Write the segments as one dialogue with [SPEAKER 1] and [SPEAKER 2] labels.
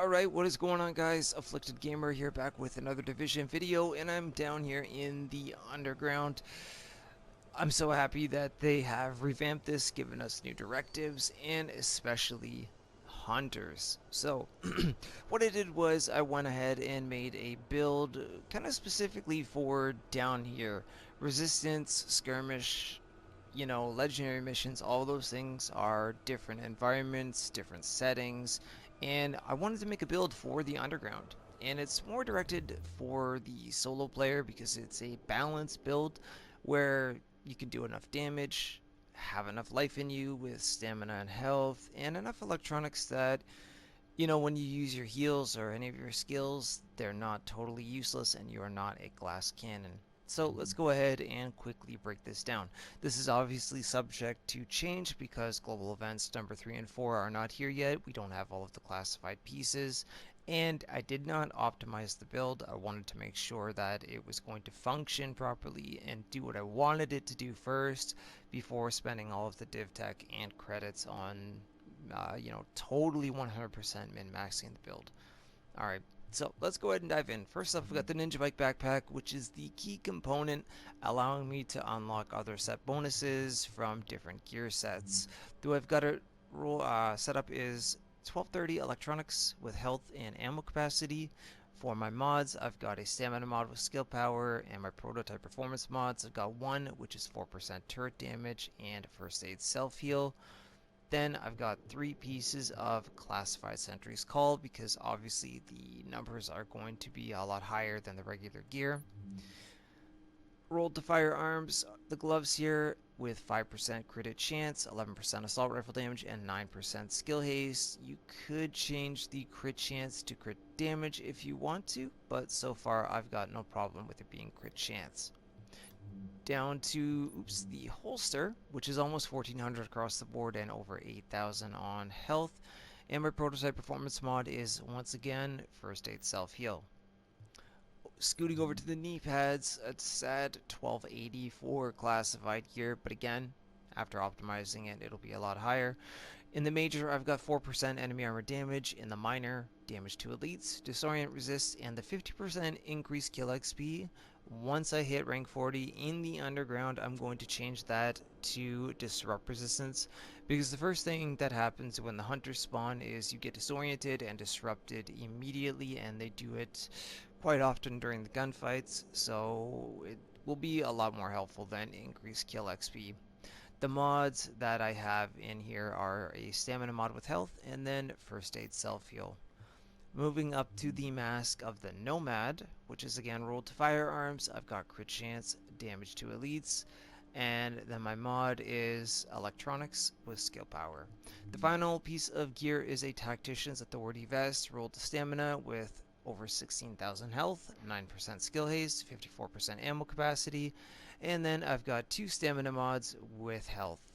[SPEAKER 1] Alright, what is going on, guys? Afflicted Gamer here, back with another Division video, and I'm down here in the underground. I'm so happy that they have revamped this, given us new directives, and especially hunters. So, what I did was I went ahead and made a build kind of specifically for down here. Resistance, skirmish, legendary missions, all those things are different environments, different settings, and I wanted to make a build for the underground. And it's more directed for the solo player because it's a balanced build where you can do enough damage, have enough life in you with stamina and health, and enough electronics that, when you use your heals or any of your skills, they're not totally useless and you're not a glass cannon. So let's go ahead and quickly break this down. This is obviously subject to change because global events number 3 and 4 are not here yet. We don't have all of the classified pieces, and I did not optimize the build. I wanted to make sure that it was going to function properly and do what I wanted it to do first before spending all of the div tech and credits on totally 100% min-maxing the build. Alright, so let's go ahead and dive in. First up, we've got the Ninja Bike Backpack, which is the key component allowing me to unlock other set bonuses from different gear sets. The I've got it set up is 1230 electronics with health and ammo capacity. For my mods, I've got a stamina mod with skill power, and my prototype performance mods, I've got one which is 4% turret damage and first aid self-heal. Then I've got 3 pieces of classified sentries call because obviously the numbers are going to be a lot higher than the regular gear. Rolled to firearms, the gloves here with 5% crit chance, 11% assault rifle damage, and 9% skill haste. You could change the crit chance to crit damage if you want to, but so far I've got no problem with it being crit chance. Down to the holster, which is almost 1400 across the board and over 8000 on health. And my prototype performance mod is once again first aid self-heal. Scooting over to the knee pads, it's at 1280 for classified gear, but again, after optimizing it, it'll be a lot higher. In the major, I've got 4% enemy armor damage. In the minor, damage to elites, disorient resist, and the 50% increased kill XP. Once I hit rank 40 in the underground, I'm going to change that to disrupt resistance, because the first thing that happens when the hunters spawn is you get disoriented and disrupted immediately, and they do it quite often during the gunfights, so it will be a lot more helpful than increased kill XP. The mods that I have in here are a stamina mod with health and then first aid self-heal. Moving up to the mask of the Nomad, which is again rolled to firearms. I've got crit chance, damage to elites, and then my mod is electronics with skill power. The final piece of gear is a Tactician's Authority vest rolled to stamina with over 16,000 health, 9% skill haste, 54% ammo capacity, and then I've got 2 stamina mods with health.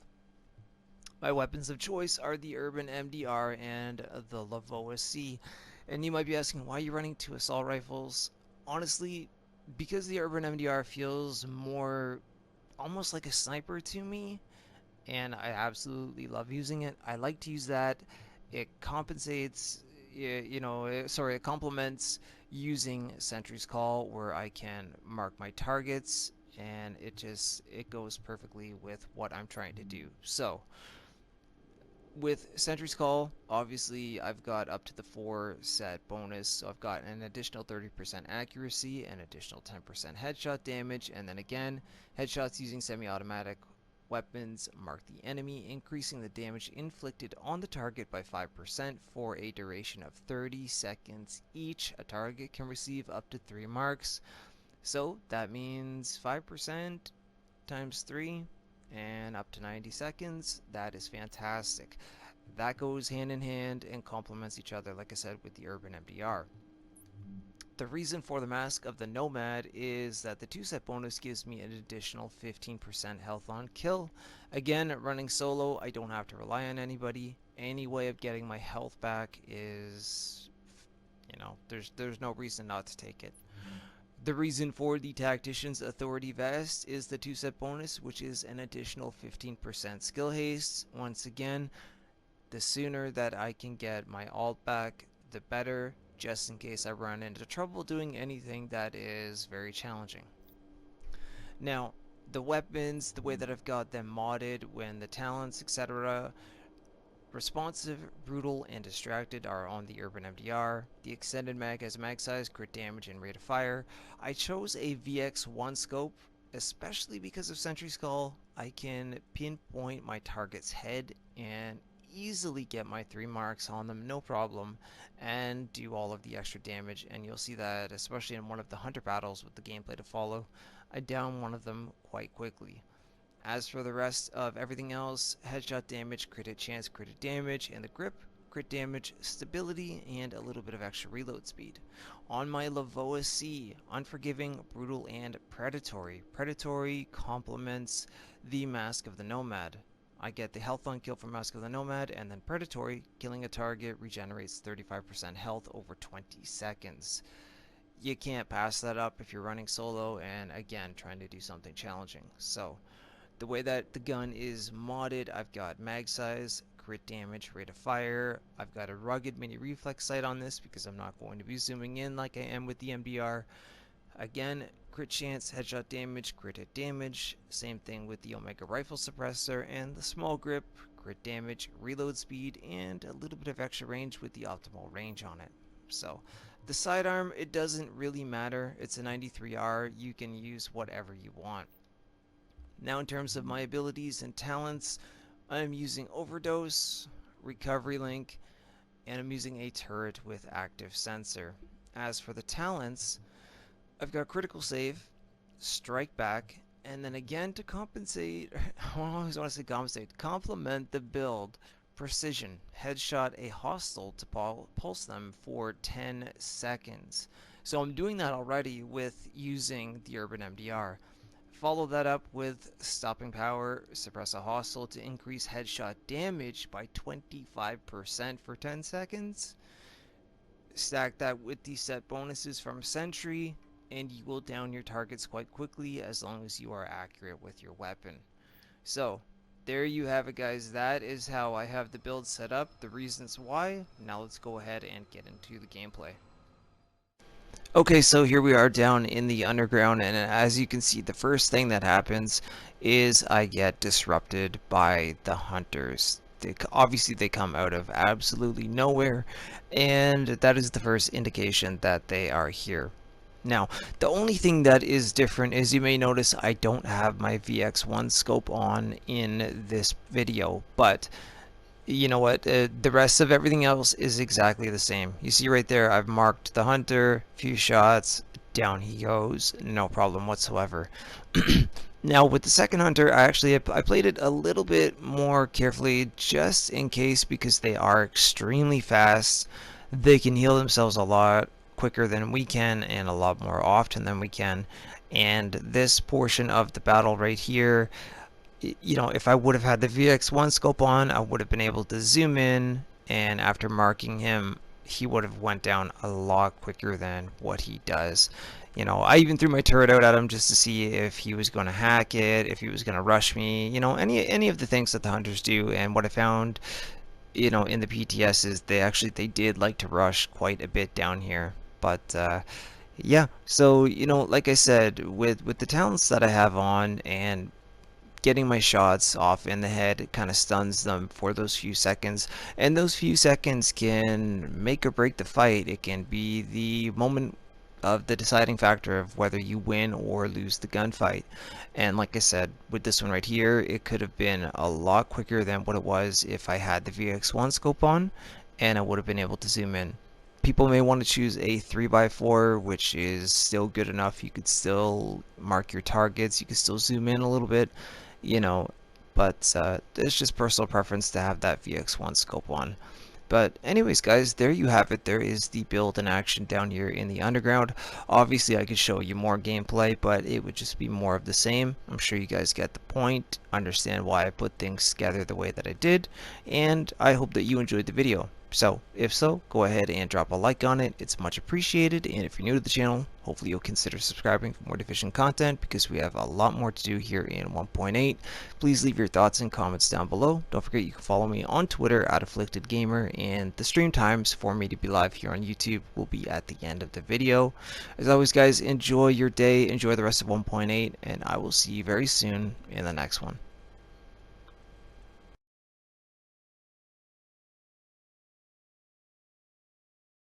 [SPEAKER 1] My weapons of choice are the Urban MDR and the Lavoa C. And you might be asking, why are you running 2 assault rifles? Honestly, because the Urban MDR feels more almost like a sniper to me, and I absolutely love using it. I like to use that. It compensates, it complements using Sentry's Call, where I can mark my targets, and it goes perfectly with what I'm trying to do. So with Sentry's Call, obviously I've got up to the 4 set bonus, so I've got an additional 30% accuracy, an additional 10% headshot damage, and then again, headshots using semi-automatic weapons mark the enemy, increasing the damage inflicted on the target by 5% for a duration of 30 seconds each. A target can receive up to 3 marks, so that means 5% times 3 and up to 90 seconds. That is fantastic. That goes hand in hand and complements each other, like I said, with the Urban MDR. The reason for the Mask of the Nomad is that the 2-set bonus gives me an additional 15% health on kill. Again, running solo, I don't have to rely on anybody. Any way of getting my health back is, there's no reason not to take it. The reason for the Tactician's Authority vest is the 2-set bonus, which is an additional 15% skill haste. Once again, the sooner that I can get my alt back, the better, just in case I run into trouble doing anything that is very challenging. Now, the weapons, the way that I've got them modded, when the talents, etc., responsive, brutal, and distracted are on the Urban MDR. The extended mag has mag size, crit damage, and rate of fire. I chose a VX1 scope, especially because of Sentry Skull. I can pinpoint my target's head and easily get my 3 marks on them, no problem, and do all of the extra damage. And you'll see that, especially in one of the hunter battles with the gameplay to follow, I down one of them quite quickly. As for the rest of everything else, headshot damage, crit hit chance, crit hit damage, and the grip, crit damage, stability, and a little bit of extra reload speed. On my Lavoa C, unforgiving, brutal, and predatory. Predatory complements the Mask of the Nomad. I get the health on kill from Mask of the Nomad, and then predatory, killing a target regenerates 35% health over 20 seconds. You can't pass that up if you're running solo and again trying to do something challenging. So the way that the gun is modded, I've got mag size, crit damage, rate of fire. I've got a rugged mini reflex sight on this because I'm not going to be zooming in like I am with the MDR. Again, crit chance, headshot damage, crit hit damage. Same thing with the Omega rifle suppressor and the small grip, crit damage, reload speed, and a little bit of extra range with the optimal range on it. So the sidearm, it doesn't really matter. It's a 93R. You can use whatever you want. Now in terms of my abilities and talents, I'm using Overdose, Recovery Link, and I'm using a turret with active sensor. As for the talents, I've got Critical Save, Strike Back, and then again to compensate, I always want to say compensate, complement the build, Precision, headshot a hostile to pulse them for 10 seconds. So I'm doing that already with using the Urban MDR. Follow that up with Stopping Power, suppress a hostile to increase headshot damage by 25% for 10 seconds. Stack that with the set bonuses from Sentry, and you will down your targets quite quickly as long as you are accurate with your weapon. So, there you have it, guys. That is how I have the build set up, the reasons why. Now let's go ahead and get into the gameplay. Okay, so here we are down in the underground, and as you can see, the first thing that happens is I get disrupted by the hunters. Obviously, they come out of absolutely nowhere, and that is the first indication that they are here. Now, the only thing that is different is you may notice I don't have my VX1 scope on in this video, but you know what, the rest of everything else is exactly the same. You see right there, I've marked the hunter, few shots, down he goes, no problem whatsoever. Now with the second hunter, I played it a little bit more carefully just in case, because they are extremely fast. They can heal themselves a lot quicker than we can and a lot more often than we can. And this portion of the battle right here, you know, if I would have had the VX1 scope on, I would have been able to zoom in, and after marking him, he would have went down a lot quicker than what he does. You know, I even threw my turret out at him just to see if he was going to hack it, if he was going to rush me, you know, any of the things that the hunters do. And what I found, you know, in the PTS is they did like to rush quite a bit down here. But yeah, so you know, like I said, with the talents that I have on and getting my shots off in the head, it kind of stuns them for those few seconds, and those few seconds can make or break the fight. It can be the moment of the deciding factor of whether you win or lose the gunfight. And like I said, with this one right here, it could have been a lot quicker than what it was if I had the VX1 scope on, and I would have been able to zoom in. People may want to choose a 3x4, which is still good enough. You could still mark your targets, you could still zoom in a little bit, you know, but it's just personal preference to have that VX1 scope on. But anyways, guys, there you have it. There is the build in action down here in the underground. Obviously, I could show you more gameplay, but it would just be more of the same. I'm sure you guys get the point, understand why I put things together the way that I did, and I hope that you enjoyed the video. So if so, go ahead and drop a like on it. It's much appreciated. And if you're new to the channel, hopefully you'll consider subscribing for more Division content, because we have a lot more to do here in 1.8. Please leave your thoughts and comments down below. Don't forget you can follow me on Twitter at Afflicted Gamer, and the stream times for me to be live here on YouTube will be at the end of the video. As always, guys, enjoy your day, enjoy the rest of 1.8, and I will see you very soon in the next one.